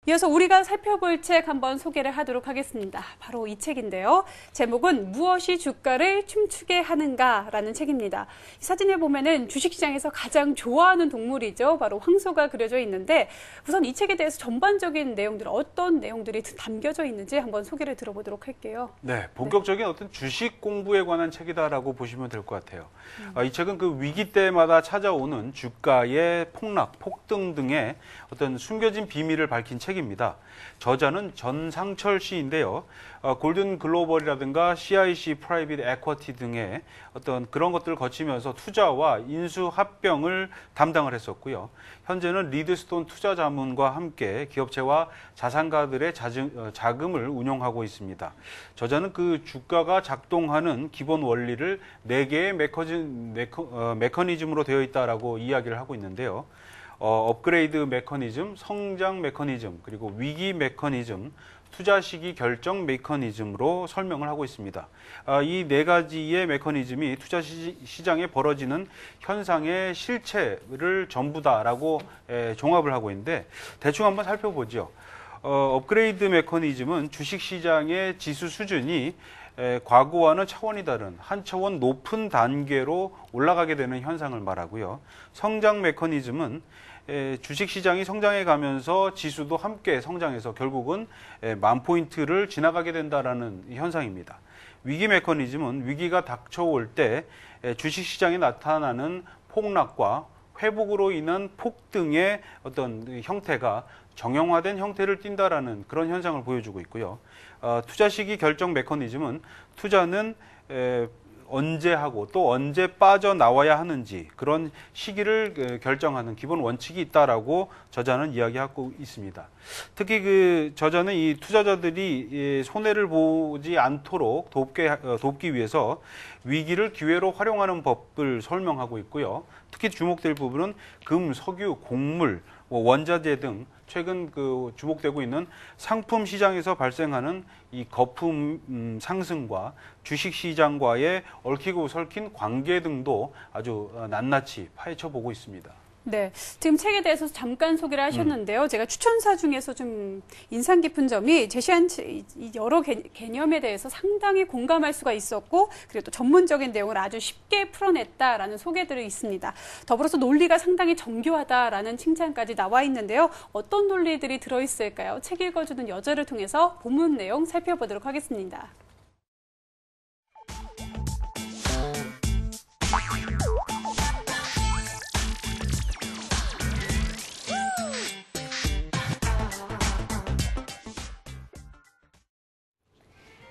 이어서 우리가 살펴볼 책 한번 소개를 하도록 하겠습니다. 바로 이 책인데요. 제목은 무엇이 주가를 춤추게 하는가라는 책입니다. 이 사진을 보면은 주식시장에서 가장 좋아하는 동물이죠. 바로 황소가 그려져 있는데 우선 이 책에 대해서 전반적인 내용들, 어떤 내용들이 담겨져 있는지 한번 소개를 들어보도록 할게요. 네, 본격적인 어떤 주식 공부에 관한 책이다라고 보시면 될 것 같아요. 이 책은 그 위기 때마다 찾아오는 주가의 폭락, 폭등 등의 어떤 숨겨진 비밀을 밝힌 책입니다. 저자는 전상철 씨인데요. 골든 글로벌이라든가 CIC 프라이빗 에쿼티 등의 어떤 그런 것들을 거치면서 투자와 인수 합병을 담당을 했었고요. 현재는 리드스톤 투자자문과 함께 기업체와 자산가들의 자금을 운용하고 있습니다. 저자는 그 주가가 작동하는 기본 원리를 4개의 메커니즘으로 되어 있다라고 이야기를 하고 있는데요. 업그레이드 메커니즘, 성장 메커니즘, 그리고 위기 메커니즘, 투자 시기 결정 메커니즘으로 설명을 하고 있습니다. 이 4가지의 메커니즘이 투자 시장에 벌어지는 현상의 실체를 전부다라고 종합을 하고 있는데 대충 한번 살펴보죠. 업그레이드 메커니즘은 주식시장의 지수 수준이 과거와는 차원이 다른 한 차원 높은 단계로 올라가게 되는 현상을 말하고요. 성장 메커니즘은 주식시장이 성장해 가면서 지수도 함께 성장해서 결국은 10,000포인트를 지나가게 된다는 현상입니다. 위기 메커니즘은 위기가 닥쳐올 때 주식시장에 나타나는 폭락과 회복으로 인한 폭등의 어떤 형태가 정형화된 형태를 띈다라는 그런 현상을 보여주고 있고요. 투자 시기 결정 메커니즘은 투자는 언제 하고 또 언제 빠져나와야 하는지 그런 시기를 결정하는 기본 원칙이 있다라고 저자는 이야기하고 있습니다. 특히 그 저자는 이 투자자들이 손해를 보지 않도록 돕기 위해서 위기를 기회로 활용하는 법을 설명하고 있고요. 특히 주목될 부분은 금, 석유, 곡물, 원자재 등 최근 그 주목되고 있는 상품 시장에서 발생하는 이 거품 상승과 주식 시장과의 얽히고 설킨 관계 등도 아주 낱낱이 파헤쳐 보고 있습니다. 네, 지금 책에 대해서 잠깐 소개를 하셨는데요. 제가 추천사 중에서 좀 인상 깊은 점이 제시한 여러 개념에 대해서 상당히 공감할 수가 있었고 그리고 또 전문적인 내용을 아주 쉽게 풀어냈다라는 소개들이 있습니다. 더불어서 논리가 상당히 정교하다라는 칭찬까지 나와 있는데요. 어떤 논리들이 들어있을까요? 책 읽어주는 여자를 통해서 본문 내용 살펴보도록 하겠습니다.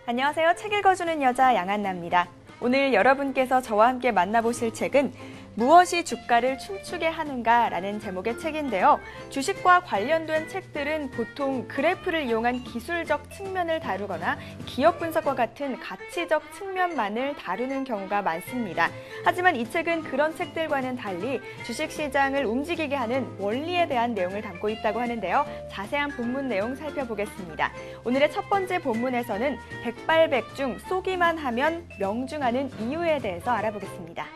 안녕하세요. 책 읽어주는 여자 양한나입니다. 오늘 여러분께서 저와 함께 만나보실 책은 무엇이 주가를 춤추게 하는가라는 제목의 책인데요. 주식과 관련된 책들은 보통 그래프를 이용한 기술적 측면을 다루거나 기업 분석과 같은 가치적 측면만을 다루는 경우가 많습니다. 하지만 이 책은 그런 책들과는 달리 주식시장을 움직이게 하는 원리에 대한 내용을 담고 있다고 하는데요. 자세한 본문 내용 살펴보겠습니다. 오늘의 첫 번째 본문에서는 백발백중 쏘기만 하면 명중하는 이유에 대해서 알아보겠습니다.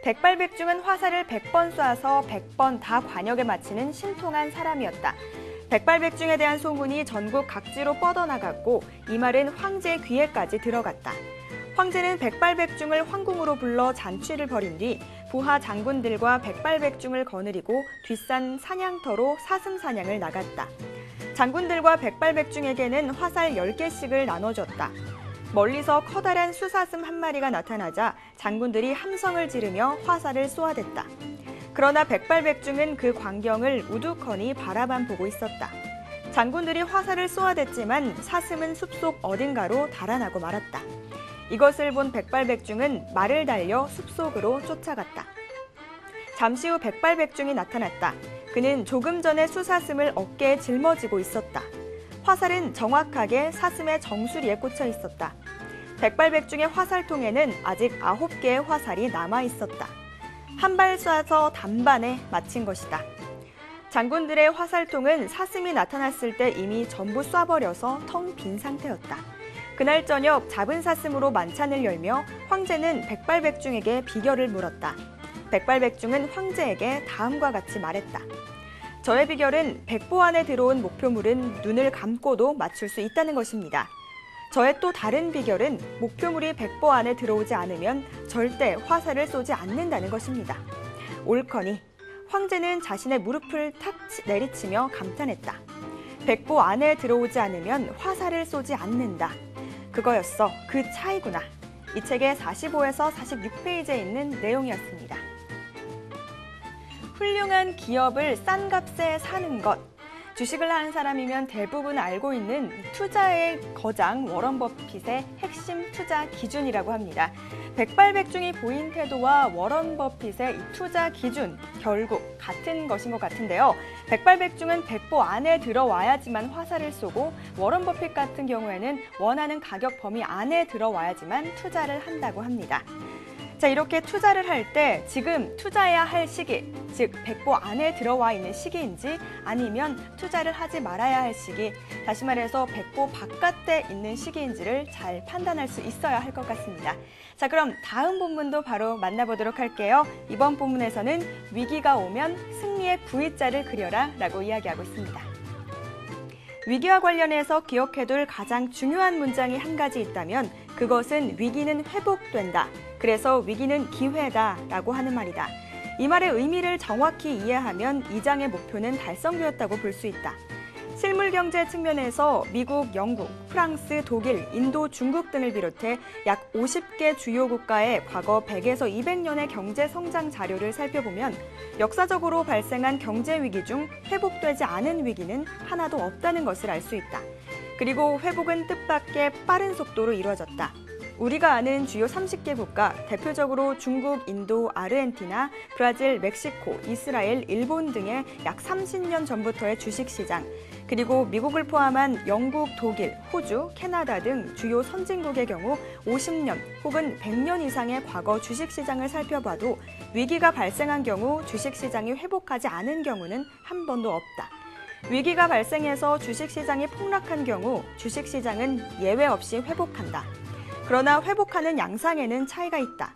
백발백중은 화살을 100번 쏴서 100번 다 관역에 맞히는 신통한 사람이었다. 백발백중에 대한 소문이 전국 각지로 뻗어나갔고 이 말은 황제의 귀에까지 들어갔다. 황제는 백발백중을 황궁으로 불러 잔치를 벌인 뒤 부하 장군들과 백발백중을 거느리고 뒷산 사냥터로 사슴사냥을 나갔다. 장군들과 백발백중에게는 화살 10개씩을 나눠줬다. 멀리서 커다란 수사슴 한 마리가 나타나자 장군들이 함성을 지르며 화살을 쏘아댔다. 그러나 백발백중은 그 광경을 우두커니 바라만 보고 있었다. 장군들이 화살을 쏘아댔지만 사슴은 숲속 어딘가로 달아나고 말았다. 이것을 본 백발백중은 말을 달려 숲속으로 쫓아갔다. 잠시 후 백발백중이 나타났다. 그는 조금 전에 수사슴을 어깨에 짊어지고 있었다. 화살은 정확하게 사슴의 정수리에 꽂혀 있었다. 백발백중의 화살통에는 아직 9개의 화살이 남아 있었다. 한 발 쏴서 단반에 맞힌 것이다. 장군들의 화살통은 사슴이 나타났을 때 이미 전부 쏴버려서 텅 빈 상태였다. 그날 저녁 잡은 사슴으로 만찬을 열며 황제는 백발백중에게 비결을 물었다. 백발백중은 황제에게 다음과 같이 말했다. 저의 비결은 백보 안에 들어온 목표물은 눈을 감고도 맞출 수 있다는 것입니다. 저의 또 다른 비결은 목표물이 백보 안에 들어오지 않으면 절대 화살을 쏘지 않는다는 것입니다. 옳거니 황제는 자신의 무릎을 탁 내리치며 감탄했다. 백보 안에 들어오지 않으면 화살을 쏘지 않는다. 그거였어. 그 차이구나. 이 책의 45에서 46페이지에 있는 내용이었습니다. 훌륭한 기업을 싼 값에 사는 것. 주식을 하는 사람이면 대부분 알고 있는 투자의 거장 워런 버핏의 핵심 투자 기준이라고 합니다. 백발백중이 보인 태도와 워런 버핏의 이 투자 기준, 결국 같은 것인 것 같은데요. 백발백중은 백보 안에 들어와야지만 화살을 쏘고 워런 버핏 같은 경우에는 원하는 가격 범위 안에 들어와야지만 투자를 한다고 합니다. 자, 이렇게 투자를 할 때 지금 투자해야 할 시기, 즉 백보 안에 들어와 있는 시기인지 아니면 투자를 하지 말아야 할 시기, 다시 말해서 백보 바깥에 있는 시기인지를 잘 판단할 수 있어야 할 것 같습니다. 자, 그럼 다음 본문도 바로 만나보도록 할게요. 이번 본문에서는 위기가 오면 승리의 V자를 그려라 라고 이야기하고 있습니다. 위기와 관련해서 기억해둘 가장 중요한 문장이 한 가지 있다면 그것은 위기는 회복된다. 그래서 위기는 기회다 라고 하는 말이다. 이 말의 의미를 정확히 이해하면 이 장의 목표는 달성되었다고 볼 수 있다. 실물 경제 측면에서 미국, 영국, 프랑스, 독일, 인도, 중국 등을 비롯해 약 50개 주요 국가의 과거 100에서 200년의 경제 성장 자료를 살펴보면 역사적으로 발생한 경제 위기 중 회복되지 않은 위기는 하나도 없다는 것을 알 수 있다. 그리고 회복은 뜻밖의 빠른 속도로 이루어졌다. 우리가 아는 주요 30개 국가, 대표적으로 중국, 인도, 아르헨티나, 브라질, 멕시코, 이스라엘, 일본 등의 약 30년 전부터의 주식시장, 그리고 미국을 포함한 영국, 독일, 호주, 캐나다 등 주요 선진국의 경우 50년 혹은 100년 이상의 과거 주식시장을 살펴봐도 위기가 발생한 경우 주식시장이 회복하지 않은 경우는 한 번도 없다. 위기가 발생해서 주식시장이 폭락한 경우 주식시장은 예외 없이 회복한다. 그러나 회복하는 양상에는 차이가 있다.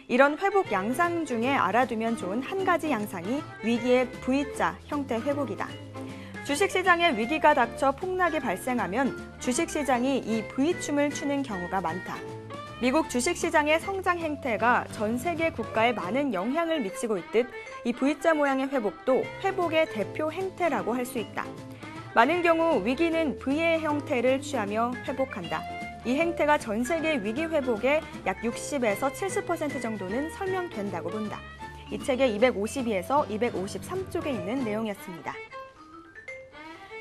이런 회복 양상 중에 알아두면 좋은 한 가지 양상이 위기의 V자 형태 회복이다. 주식시장에 위기가 닥쳐 폭락이 발생하면 주식시장이 이 V춤을 추는 경우가 많다. 미국 주식시장의 성장 행태가 전 세계 국가에 많은 영향을 미치고 있듯 이 V자 모양의 회복도 회복의 대표 행태라고 할 수 있다. 많은 경우 위기는 V의 형태를 취하며 회복한다. 이 행태가 전 세계 위기 회복의 약 60에서 70% 정도는 설명된다고 본다. 이 책의 252에서 253쪽에 있는 내용이었습니다.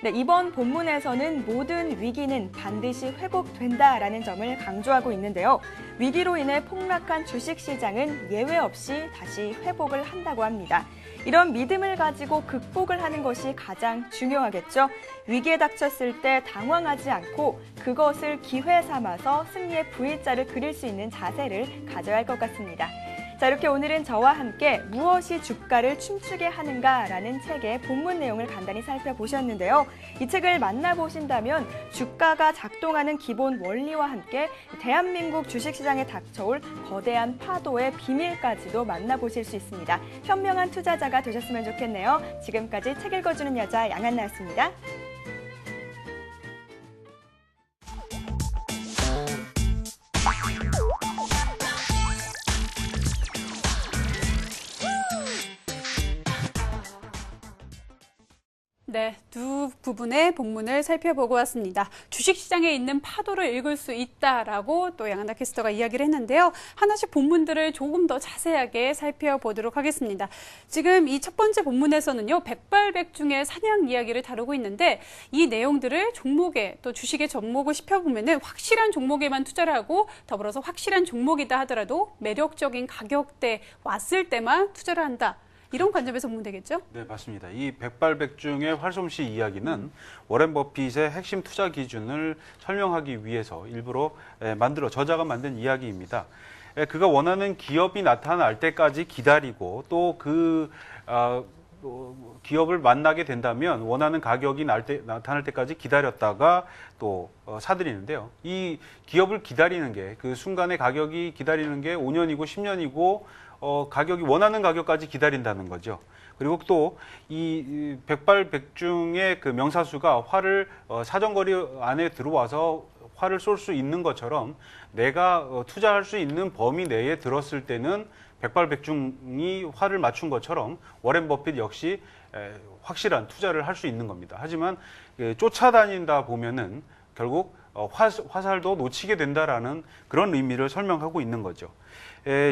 네, 이번 본문에서는 모든 위기는 반드시 회복된다라는 점을 강조하고 있는데요. 위기로 인해 폭락한 주식시장은 예외 없이 다시 회복을 한다고 합니다. 이런 믿음을 가지고 극복을 하는 것이 가장 중요하겠죠. 위기에 닥쳤을 때 당황하지 않고 그것을 기회 삼아서 승리의 V자를 그릴 수 있는 자세를 가져야 할 것 같습니다. 자, 이렇게 오늘은 저와 함께 무엇이 주가를 춤추게 하는가라는 책의 본문 내용을 간단히 살펴보셨는데요. 이 책을 만나보신다면 주가가 작동하는 기본 원리와 함께 대한민국 주식시장에 닥쳐올 거대한 파도의 비밀까지도 만나보실 수 있습니다. 현명한 투자자가 되셨으면 좋겠네요. 지금까지 책 읽어주는 여자 양한나였습니다. 네, 두 부분의 본문을 살펴보고 왔습니다. 주식시장에 있는 파도를 읽을 수 있다라고 또 양한나 캐스터가 이야기를 했는데요. 하나씩 본문들을 조금 더 자세하게 살펴보도록 하겠습니다. 지금 이 첫 번째 본문에서는요, 백발백중의 사냥 이야기를 다루고 있는데 이 내용들을 종목에 또 주식에 접목을 시켜보면은 확실한 종목에만 투자를 하고 더불어서 확실한 종목이다 하더라도 매력적인 가격대 왔을 때만 투자를 한다. 이런 관점에서 보면 되겠죠? 네, 맞습니다. 이 백발백중의 활솜씨 이야기는 워렌 버핏의 핵심 투자 기준을 설명하기 위해서 일부러 저자가 만든 이야기입니다. 그가 원하는 기업이 나타날 때까지 기다리고 또 그 기업을 만나게 된다면 원하는 가격이 나타날 때까지 기다렸다가 또 사들이는데요. 이 기업을 기다리는 게 그 순간의 가격이 기다리는 게 5년이고 10년이고 가격이 원하는 가격까지 기다린다는 거죠. 그리고 또 이 백발백중의 그 명사수가 활을 사정거리 안에 들어와서 활을 쏠 수 있는 것처럼 내가 투자할 수 있는 범위 내에 들었을 때는 백발백중이 활을 맞춘 것처럼 워렌 버핏 역시 확실한 투자를 할 수 있는 겁니다. 하지만 쫓아다닌다 보면은 결국 화살도 놓치게 된다라는 그런 의미를 설명하고 있는 거죠.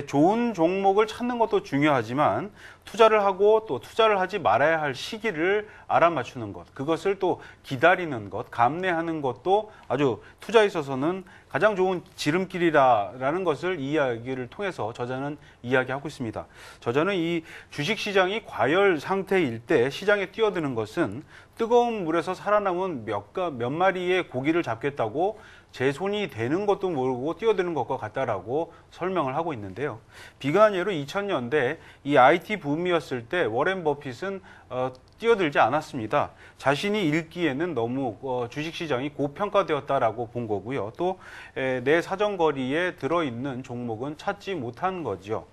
좋은 종목을 찾는 것도 중요하지만 투자를 하고 또 투자를 하지 말아야 할 시기를 알아맞추는 것, 그것을 또 기다리는 것, 감내하는 것도 아주 투자에 있어서는 가장 좋은 지름길이라는 것을 이 이야기를 통해서 저자는 이야기하고 있습니다. 저자는 이 주식시장이 과열 상태일 때 시장에 뛰어드는 것은 뜨거운 물에서 살아남은 몇 마리의 고기를 잡겠다고 제 손이 되는 것도 모르고 뛰어드는 것과 같다라고 설명을 하고 있는데요. 비관한 예로 2000년대 이 IT 붐이었을 때 워렌 버핏은 뛰어들지 않았습니다. 자신이 읽기에는 너무 주식시장이 고평가되었다라고 본 거고요. 또 내 사정거리에 들어있는 종목은 찾지 못한 거죠.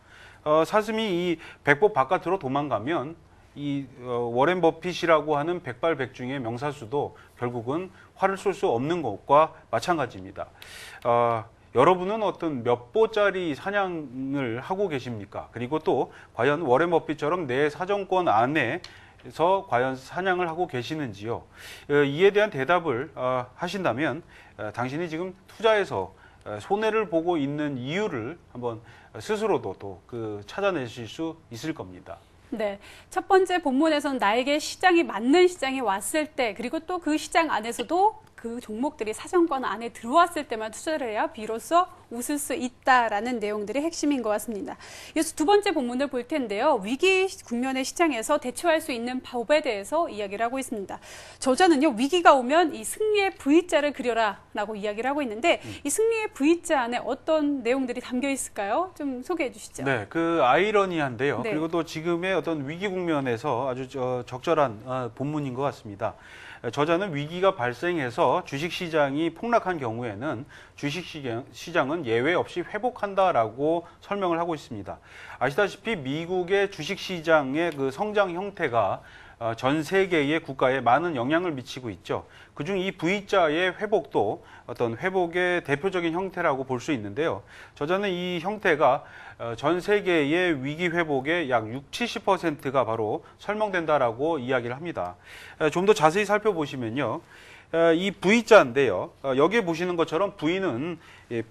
사슴이 이 백법 바깥으로 도망가면 이 워렌 버핏이라고 하는 백발백중의 명사수도 결국은 활을 쏠 수 없는 것과 마찬가지입니다. 여러분은 어떤 몇 보짜리 사냥을 하고 계십니까? 그리고 또 과연 워렌 버핏처럼 내 사정권 안에서 과연 사냥을 하고 계시는지요? 이에 대한 대답을 하신다면 당신이 지금 투자에서 손해를 보고 있는 이유를 한번 스스로도 또 찾아내실 수 있을 겁니다. 네. 첫 번째 본문에서는 나에게 시장이 맞는 시장이 왔을 때, 그리고 또 그 시장 안에서도 그 종목들이 사정권 안에 들어왔을 때만 투자를 해야 비로소 웃을 수 있다라는 내용들이 핵심인 것 같습니다. 이어서 두 번째 본문을 볼 텐데요. 위기 국면의 시장에서 대처할 수 있는 법에 대해서 이야기를 하고 있습니다. 저자는요, 위기가 오면 이 승리의 V자를 그려라라고 이야기를 하고 있는데 이 승리의 V자 안에 어떤 내용들이 담겨 있을까요? 좀 소개해 주시죠. 네, 아이러니한데요. 네. 그리고 또 지금의 어떤 위기 국면에서 아주 적절한 본문인 것 같습니다. 저자는 위기가 발생해서 주식시장이 폭락한 경우에는 주식시장은 예외 없이 회복한다라고 설명을 하고 있습니다. 아시다시피 미국의 주식시장의 그 성장 형태가 전 세계의 국가에 많은 영향을 미치고 있죠. 그중 이 V자의 회복도 어떤 회복의 대표적인 형태라고 볼 수 있는데요. 저자는 이 형태가 전 세계의 위기 회복의 약 60-70%가 바로 설명된다라고 이야기를 합니다. 좀 더 자세히 살펴보시면요. 이 V자인데요. 여기에 보시는 것처럼 V는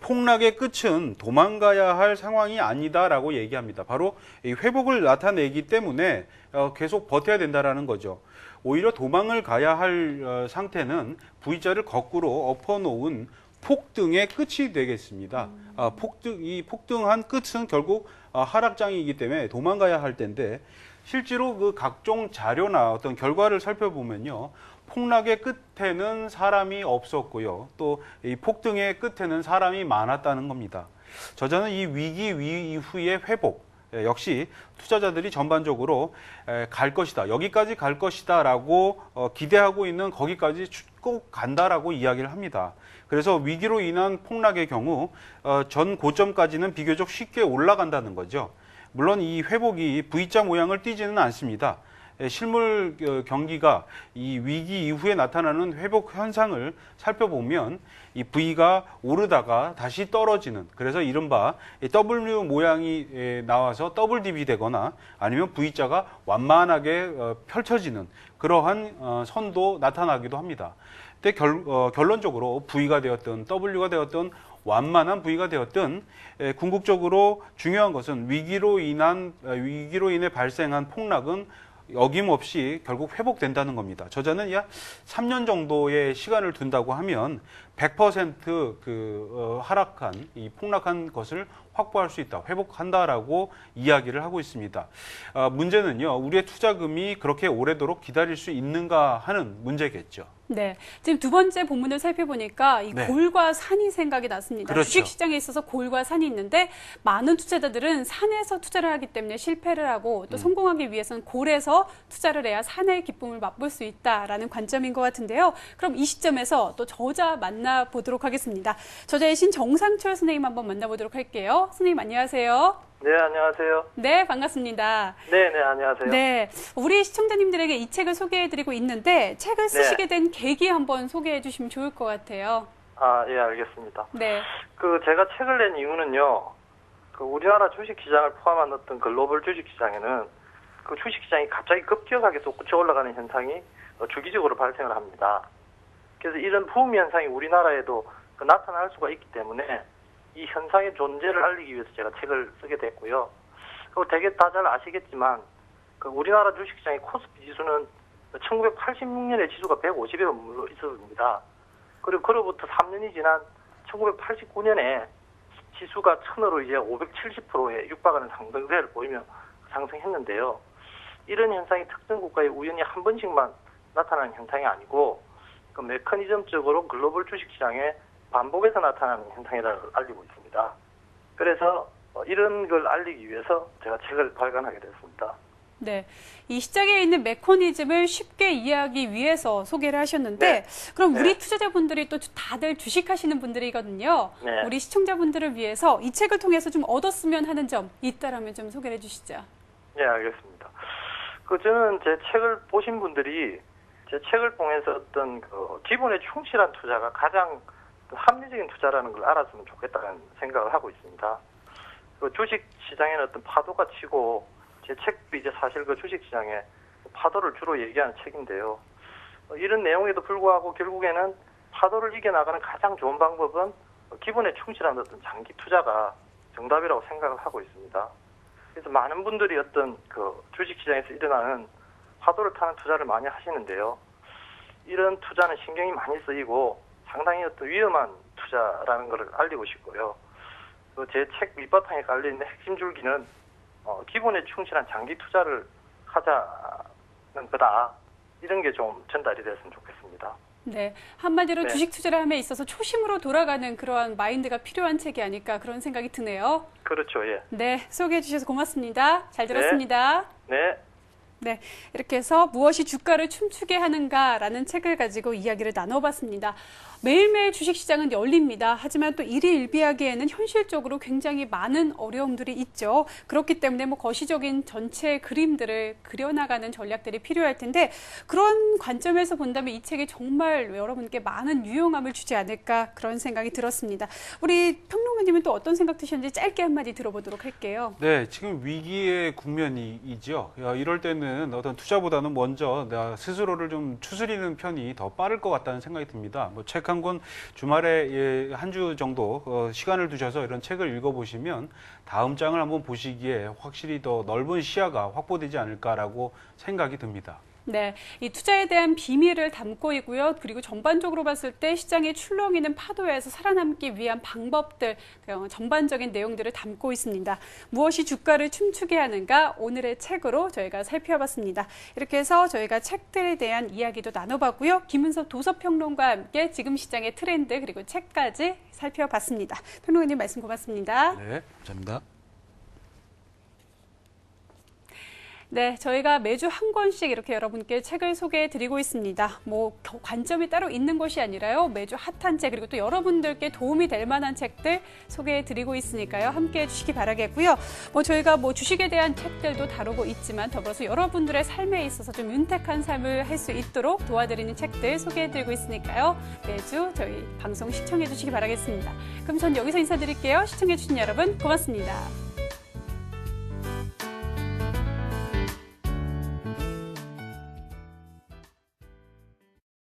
폭락의 끝은 도망가야 할 상황이 아니다라고 얘기합니다. 바로 이 회복을 나타내기 때문에 계속 버텨야 된다라는 거죠. 오히려 도망을 가야 할 상태는 V자를 거꾸로 엎어놓은 폭등의 끝이 되겠습니다. 이 폭등한 끝은 결국 하락장이기 때문에 도망가야 할 텐데 실제로 그 각종 자료나 어떤 결과를 살펴보면요. 폭락의 끝에는 사람이 없었고요. 또 이 폭등의 끝에는 사람이 많았다는 겁니다. 저자는 이 위기 이후의 회복, 역시 투자자들이 전반적으로 갈 것이다, 여기까지 갈 것이다 라고 기대하고 있는 거기까지 꼭 간다라고 이야기를 합니다. 그래서 위기로 인한 폭락의 경우 전 고점까지는 비교적 쉽게 올라간다는 거죠. 물론 이 회복이 V자 모양을 띠지는 않습니다. 실물 경기가 이 위기 이후에 나타나는 회복 현상을 살펴보면 이 V가 오르다가 다시 떨어지는, 그래서 이른바 W 모양이 나와서 더블 딥이 되거나 아니면 V자가 완만하게 펼쳐지는 그러한 선도 나타나기도 합니다. 근데 결론적으로 V가 되었든 W가 되었든 완만한 V가 되었든 궁극적으로 중요한 것은 위기로 인해 발생한 폭락은 어김없이 결국 회복된다는 겁니다. 저자는 약 3년 정도의 시간을 둔다고 하면 100% 하락한, 이 폭락한 것을 확보할 수 있다, 회복한다라고 이야기를 하고 있습니다. 문제는요, 우리의 투자금이 그렇게 오래도록 기다릴 수 있는가 하는 문제겠죠. 네, 지금 두 번째 본문을 살펴보니까 이 네. 골과 산이 생각이 났습니다. 그렇죠. 주식시장에 있어서 골과 산이 있는데 많은 투자자들은 산에서 투자를 하기 때문에 실패를 하고 또 성공하기 위해서는 골에서 투자를 해야 산의 기쁨을 맛볼 수 있다라는 관점인 것 같은데요. 그럼 이 시점에서 또 저자 만나보도록 하겠습니다. 저자이신 정상철 선생님 한번 만나보도록 할게요. 선생님 안녕하세요. 네, 안녕하세요. 네, 반갑습니다. 네, 네, 안녕하세요. 네, 우리 시청자님들에게 이 책을 소개해드리고 있는데 책을 쓰시게 된 계기 한번 소개해 주시면 좋을 것 같아요. 아, 예, 알겠습니다. 네, 제가 책을 낸 이유는요, 우리나라 주식시장을 포함한 어떤 글로벌 주식시장에는 주식시장이 갑자기 급격하게 솟구쳐 올라가는 현상이 주기적으로 발생을 합니다. 그래서 이런 붐 현상이 우리나라에도 나타날 수가 있기 때문에 이 현상의 존재를 알리기 위해서 제가 책을 쓰게 됐고요. 그리고 되게 다 잘 아시겠지만 우리나라 주식시장의 코스피 지수는 1986년에 지수가 150에 머물러 있었습니다. 그리고 그로부터 3년이 지난 1989년에 지수가 1000으로 이제 570%에 육박하는 상승세를 보이며 상승했는데요. 이런 현상이 특정 국가에 우연히 한 번씩만 나타나는 현상이 아니고 메커니즘적으로 글로벌 주식시장에 반복해서 나타나는 현상이라는 걸 알리고 있습니다. 그래서 이런 걸 알리기 위해서 제가 책을 발간하게 됐습니다. 네, 이 시장에 있는 메커니즘을 쉽게 이해하기 위해서 소개를 하셨는데 그럼 우리 투자자분들이 또 다들 주식하시는 분들이거든요. 네. 우리 시청자분들을 위해서 이 책을 통해서 좀 얻었으면 하는 점 있다라면 좀 소개를 해주시죠. 네, 알겠습니다. 저는 제 책을 보신 분들이 제 책을 통해서 어떤 기본에 충실한 투자가 가장 합리적인 투자라는 걸 알았으면 좋겠다는 생각을 하고 있습니다. 주식 시장에는 어떤 파도가 치고 제 책도 이제 사실 주식 시장에 파도를 주로 얘기하는 책인데요. 이런 내용에도 불구하고 결국에는 파도를 이겨나가는 가장 좋은 방법은 기본에 충실한 어떤 장기 투자가 정답이라고 생각을 하고 있습니다. 그래서 많은 분들이 어떤 주식 시장에서 일어나는 파도를 타는 투자를 많이 하시는데요. 이런 투자는 신경이 많이 쓰이고 상당히 어떤 위험한 투자라는 것을 알리고 싶고요. 제 책 밑바탕에 깔려있는 핵심 줄기는 기본에 충실한 장기 투자를 하자는 거다. 이런 게 좀 전달이 됐으면 좋겠습니다. 네, 한마디로 네. 주식 투자를 함에 있어서 초심으로 돌아가는 그러한 마인드가 필요한 책이 아닐까 그런 생각이 드네요. 그렇죠, 예. 네, 소개해 주셔서 고맙습니다. 잘 들었습니다. 네. 네, 이렇게 해서 무엇이 주가를 춤추게 하는가라는 책을 가지고 이야기를 나눠봤습니다. 매일매일 주식시장은 열립니다. 하지만 또 일희일비하기에는 현실적으로 굉장히 많은 어려움들이 있죠. 그렇기 때문에 거시적인 전체 그림들을 그려나가는 전략들이 필요할 텐데 그런 관점에서 본다면 이 책이 정말 여러분께 많은 유용함을 주지 않을까 그런 생각이 들었습니다. 우리 평론가님은 또 어떤 생각 드셨는지 짧게 한마디 들어보도록 할게요. 네, 지금 위기의 국면이죠. 이럴 때는 어떤 투자보다는 먼저 내가 스스로를 좀 추스리는 편이 더 빠를 것 같다는 생각이 듭니다. 책 한 권 주말에 한 주 정도 시간을 두셔서 이런 책을 읽어보시면 다음 장을 한번 보시기에 확실히 더 넓은 시야가 확보되지 않을까라고 생각이 듭니다. 네, 이 투자에 대한 비밀을 담고 있고요. 그리고 전반적으로 봤을 때 시장의 출렁이는 파도에서 살아남기 위한 방법들, 전반적인 내용들을 담고 있습니다. 무엇이 주가를 춤추게 하는가 오늘의 책으로 저희가 살펴봤습니다. 이렇게 해서 저희가 책들에 대한 이야기도 나눠봤고요. 김은섭 도서평론가와 함께 지금 시장의 트렌드 그리고 책까지 살펴봤습니다. 평론가님 말씀 고맙습니다. 네, 감사합니다. 네, 저희가 매주 한 권씩 이렇게 여러분께 책을 소개해드리고 있습니다. 관점이 따로 있는 것이 아니라요. 매주 핫한 책 그리고 또 여러분들께 도움이 될 만한 책들 소개해드리고 있으니까요. 함께해 주시기 바라겠고요. 저희가 주식에 대한 책들도 다루고 있지만 더불어서 여러분들의 삶에 있어서 좀 윤택한 삶을 할 수 있도록 도와드리는 책들 소개해드리고 있으니까요. 매주 저희 방송 시청해 주시기 바라겠습니다. 그럼 전 여기서 인사드릴게요. 시청해 주신 여러분 고맙습니다.